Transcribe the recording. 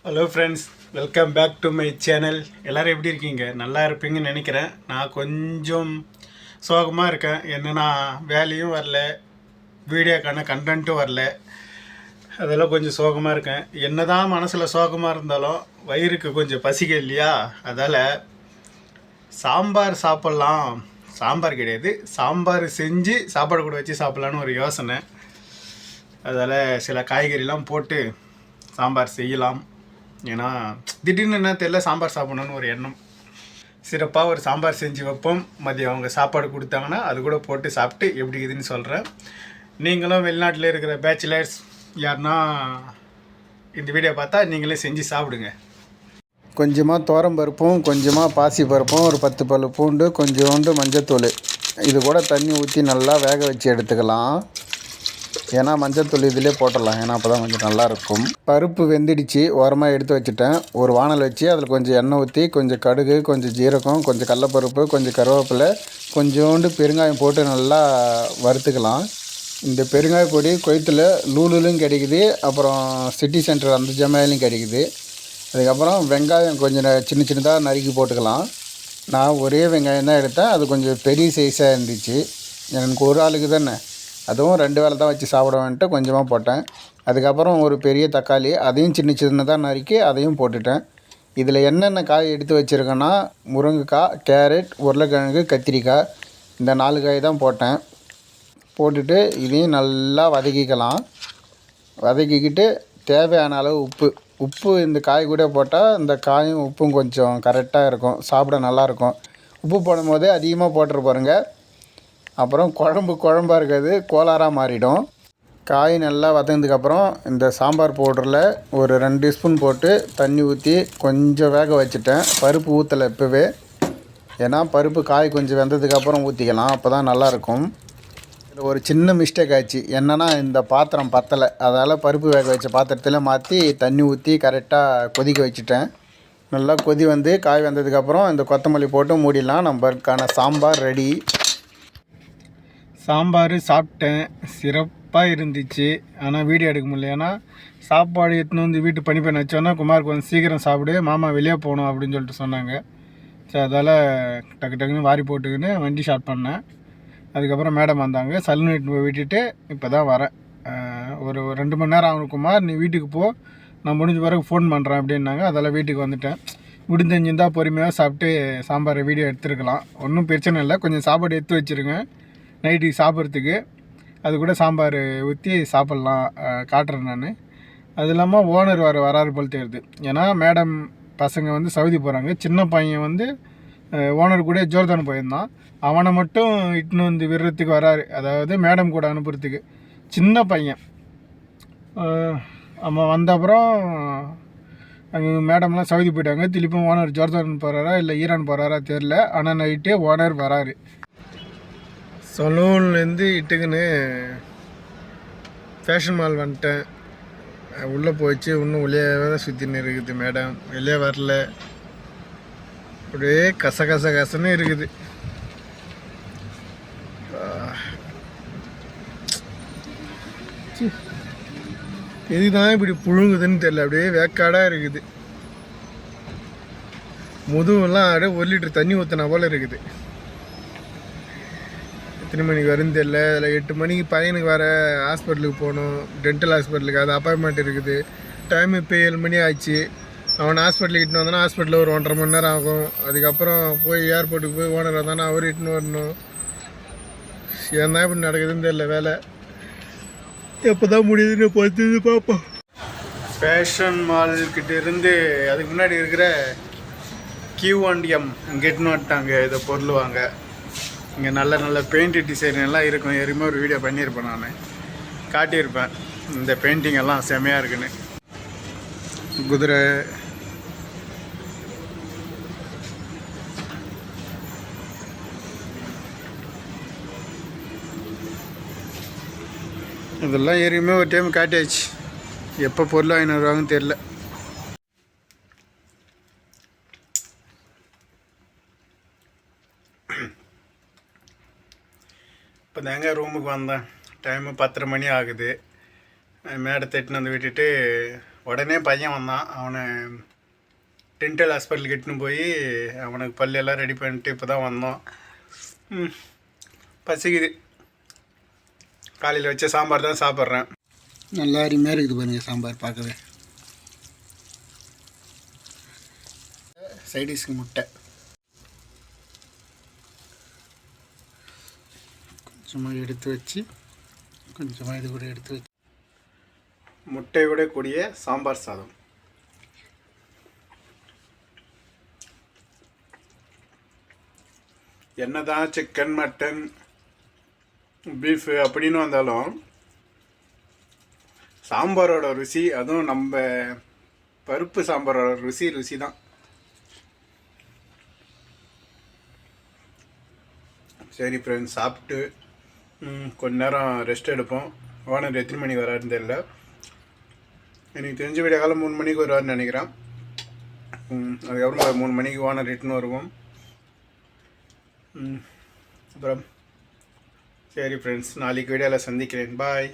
Hello friends, welcome back to my channel. எல்லோரும் எப்படி இருக்கீங்க? நல்லா இருப்பீங்கன்னு நினைக்கிறேன். நான் கொஞ்சம் சோகமாக இருக்கேன். என்னென்னா வேலையும் வரல, வீடியோக்கான கண்டென்ட்டும் வரல. அதெல்லாம் கொஞ்சம் சோகமாக இருக்கேன். என்ன தான் மனசில் சோகமாக இருந்தாலும் வயிறுக்கு கொஞ்சம் பசிக்க இல்லையா? அதால் சாம்பார் சாப்பிட்லாம். சாம்பார் கிடையாது, சாம்பார் செஞ்சு சாப்பாடு கூட வச்சு சாப்பிட்லான்னு ஒரு யோசனை. அதால் சில காய்கறிலாம் போட்டு சாம்பார் செய்யலாம். ஏன்னா திடீர்னு என்ன தெரியல, சாம்பார் சாப்பிடணுன்னு ஒரு எண்ணம். சிறப்பாக ஒரு சாம்பார் செஞ்சு வைப்போம். மதியம் அவங்க சாப்பாடு கொடுத்தாங்கன்னா அது கூட போட்டு சாப்பிட்டு எப்படி இருக்குதுன்னு சொல்கிறேன். நீங்களும் வெளிநாட்டில் இருக்கிற பேச்சுலர்ஸ் யாருன்னா இந்த வீடியோ பார்த்தா நீங்களே செஞ்சு சாப்பிடுங்க. கொஞ்சமாக துவரம்பருப்பும் கொஞ்சமாக பாசி பருப்பும் ஒரு 10 பல் பூண்டு கொஞ்சோண்டு மஞ்சத்தூள் இது கூட தண்ணி ஊற்றி நல்லா வேக வச்சு எடுத்துக்கலாம். ஏன்னா மஞ்சத்தூள் இதிலே போட்டுடலாம், ஏன்னா அப்போ தான் கொஞ்சம் நல்லாயிருக்கும். பருப்பு வெந்திடுச்சு, ஓரமாக எடுத்து வச்சுட்டேன். ஒரு வானல் வச்சு அதில் கொஞ்சம் எண்ணெய் ஊற்றி கொஞ்சம் கடுகு, கொஞ்சம் ஜீரகம், கொஞ்சம் கடலப்பருப்பு, கொஞ்சம் கருவேப்பிலை, கொஞ்சோண்டு பெருங்காயம் போட்டு நல்லா வறுத்துக்கலாம். இந்த பெருங்காய பொடி கொய்த்தில் லூலுலும் கிடைக்குது, அப்புறம் சிட்டி சென்டர் அந்த ஜமையிலையும் கிடைக்குது. அதுக்கப்புறம் வெங்காயம் கொஞ்சம் சின்ன சின்னதாக நறுக்கி போட்டுக்கலாம். நான் ஒரே வெங்காயம் தான் எடுத்தேன், அது கொஞ்சம் பெரிய சைஸாக இருந்துச்சு. எனக்கு ஒரு ஆளுக்கு தானே, அதுவும் 2 வேளை தான் வச்சு சாப்பிடுவேன்ட்டு கொஞ்சமாக போட்டேன். அதுக்கப்புறம் ஒரு பெரிய தக்காளி, அதையும் சின்ன சின்னதாக நறுக்கி அதையும் போட்டுட்டேன். இதில் என்னென்ன காய் எடுத்து வச்சுருக்கேன்னா முருங்கைக்காய், கேரட், உருளைக்கிழங்கு, கத்திரிக்காய், இந்த 4 காய் தான் போட்டேன். போட்டுட்டு இதையும் நல்லா வதக்கிக்கலாம். வதக்கிக்கிட்டு தேவையான அளவு உப்பு இந்த காய் கூட போட்டால் இந்த காயும் உப்பும் கொஞ்சம் கரெக்டாக இருக்கும், சாப்பிட நல்லாயிருக்கும். உப்பு போடும் போதே அதிகமாக போட்டுரு பாருங்கள், அப்புறம் குழம்பாக இருக்காது, கோளாறாக மாறிடும். காய் நல்லா வதங்கினதுக்கப்புறம் இந்த சாம்பார் பவுடரில் ஒரு 2 ஸ்பூன் போட்டு தண்ணி ஊற்றி கொஞ்சம் வேக வச்சுட்டேன். பருப்பு ஊற்றலை இப்போவே, ஏன்னா பருப்பு காய் கொஞ்சம் வெந்ததுக்கப்புறம் ஊற்றிக்கலாம், அப்போ தான் நல்லாயிருக்கும். இதில் ஒரு சின்ன மிஸ்டேக் ஆச்சு. என்னென்னா இந்த பாத்திரம் பத்தலை, அதால் பருப்பு வேக வச்ச பாத்திரத்தில் மாற்றி தண்ணி ஊற்றி கரெக்டாக கொதிக்க வச்சுட்டேன். நல்லா கொதி வந்து காய் வெந்ததுக்கப்புறம் இந்த கொத்தமல்லி போட்டு மூடிடலாம். நம்மளுக்கான சாம்பார் ரெடி. சாம்பார் சாப்பிட்டேன், சிறப்பாக இருந்துச்சு. ஆனால் வீடியோ எடுக்க முடியல, ஏன்னா சாப்பாடு எடுத்துன்னு வந்து வீட்டு பணிப்பெண் வச்சோன்னா குமார் கொஞ்சம் சீக்கிரம் சாப்பிடு, மாமா வெளியே போகணும் அப்படின்னு சொல்லிட்டு சொன்னாங்க. சரி, அதால் டக்கு டக்குன்னு வாரி போட்டுக்கின்னு வண்டி ஸ்டார்ட் பண்ணேன். அதுக்கப்புறம் மேடம் வந்தாங்க, சல்யூட் விட்டுட்டு இப்போ தான் வரேன். ஒரு 2 மணி நேரம் ஆகணும். குமார் நீ வீட்டுக்கு போ, நான் முடிஞ்ச பிறகு ஃபோன் பண்ணுறேன் அப்படின்னாங்க. அதெல்லாம் வீட்டுக்கு வந்துட்டேன். முடிஞ்சிருந்தால் பொறுமையாக சாப்பிட்டு சாம்பாரை வீடியோ எடுத்துருக்கலாம், ஒன்றும் பிரச்சனை இல்லை. கொஞ்சம் சாப்பாடு எடுத்து வச்சுருங்க நைட்டுக்கு சாப்பிட்றதுக்கு. அது கூட சாம்பார் ஊற்றி சாப்பிட்லாம், காட்டுறேன் நான். அது இல்லாமல் ஓனர் வராரு போல் தெரியுது. ஏன்னா மேடம் பசங்க வந்து சவுதி போகிறாங்க. சின்ன பையன் வந்து ஓனர் கூட ஜோர்தான் போயிருந்தான், அவனை மட்டும் இட்டுன்னு வந்து விடுறதுக்கு வராரு, அதாவது மேடம் கூட அனுப்புறதுக்கு. சின்ன பையன் அவன் வந்த அப்புறம் அங்கே மேடம்லாம் சவுதி போயிட்டாங்க. திருப்பியும் ஓனர் ஜோர்தான் போகிறாரா இல்லை ஈரான் போகிறாரா தெரில, ஆனால் நைட்டே ஓனர் வராரு. சலூன்லேருந்து இட்டுக்குன்னு ஃபேஷன் மால் வந்துட்டேன். உள்ளே போயிடுச்சு, இன்னும் உள்ளே தான் சுற்றின்னு இருக்குது மேடம், வெளியே வரல. அப்படியே கசன்னு இருக்குது. எதுதான் இப்படி புழுங்குதுன்னு தெரியல, அப்படியே வேக்காடாக இருக்குது. முதுவெல்லாம் அப்படியே 1 லிட்டர் தண்ணி ஊற்றினா போல் இருக்குது. எத்தனை மணிக்கு வரும்னு தெரியல. அதில் 8 மணிக்கு பையனுக்கு வர ஹாஸ்பிட்டலுக்கு போகணும், டென்டல் ஹாஸ்பிட்டலுக்கு. அது அப்பாயின்மெண்ட் இருக்குது. டைம் இப்போ 7 மணி ஆச்சு. அவனை ஹாஸ்பிட்டலுக்கு இட்டுன்னு வந்தானா ஹாஸ்பிட்டலில் ஒரு 1.5 மணி நேரம் ஆகும். அதுக்கப்புறம் போய் ஏர்போர்ட்டுக்கு போய் ஓனர் வந்தானா அவர் இட்டுன்னு வரணும். ஏன் தான் இப்படி நடக்குதுன்னு தெரியல வேலை. எப்போ தான் முடியுதுன்னு பார்த்து பார்ப்போம். ஃபேஷன் மால்கிட்ட இருந்து அதுக்கு முன்னாடி இருக்கிற Q&M கெட்டுன்னு வந்துட்டாங்க. இதை பொருள் வாங்க. இங்கே நல்ல நல்ல பெயிண்ட் டிசைன் எல்லாம் இருக்கும். ஏற்கனவே ஒரு வீடியோ பண்ணியிருப்பேன், நான் காட்டியிருப்பேன் இந்த பெயிண்டிங் எல்லாம் செமையாக இருக்குன்னு. குதிரை, இதெல்லாம் ஏற்கனவே ஒரு டைம் காட்டியாச்சு. எப்போ பொருள் வாங்கிட்டு வருவாங்கன்னு தெரில. இப்போ தாங்க ரூமுக்கு வந்தேன். டைமு 10:30 மணி ஆகுது. மேடை தட்டுன்னு வந்து விட்டுட்டு உடனே பையன் வந்தான். அவனை டென்டல் ஹாஸ்பிட்டலுக்கு இட்டுன்னு போய் அவனுக்கு பல்லெல்லாம் ரெடி பண்ணிட்டு இப்போ தான் வந்தோம். பசிக்குது. காலையில் வச்ச சாம்பார் தான் சாப்பிட்றேன். நல்லா அருமையாக இருக்குது பாருங்கள் சாம்பார் பார்க்கவே. சைடிஷ்க்கு முட்டை கொஞ்சமாக எடுத்து வச்சு கொஞ்சமாக இது கூட எடுத்து வச்சு முட்டையோட கூடிய சாம்பார் சாதம். என்னதான் சிக்கன் மட்டன் பீஃபு அப்படின்னு வந்தாலும் சாம்பாரோட ருசி, அதுவும் நம்ம பருப்பு சாம்பாரோட ருசி தான். சரி ஃப்ரெண்ட்ஸ், சாப்பிட்டு கொஞ்ச நேரம் ரெஸ்ட் எடுப்போம். ஓனர் எத்தனை மணிக்கு வராருன்னு தெரியல. எனக்கு தெரிஞ்ச விடிய காலம் 3 மணிக்கு வருவார்னு நினைக்கிறேன். அதுக்கப்புறம் 3 மணிக்கு ஓனர் ரிட்டர்ன் வருவோம். அப்புறம் சரி ஃப்ரெண்ட்ஸ், நாளைக்கு வீடியோவில் சந்திக்கிறேன். பாய்.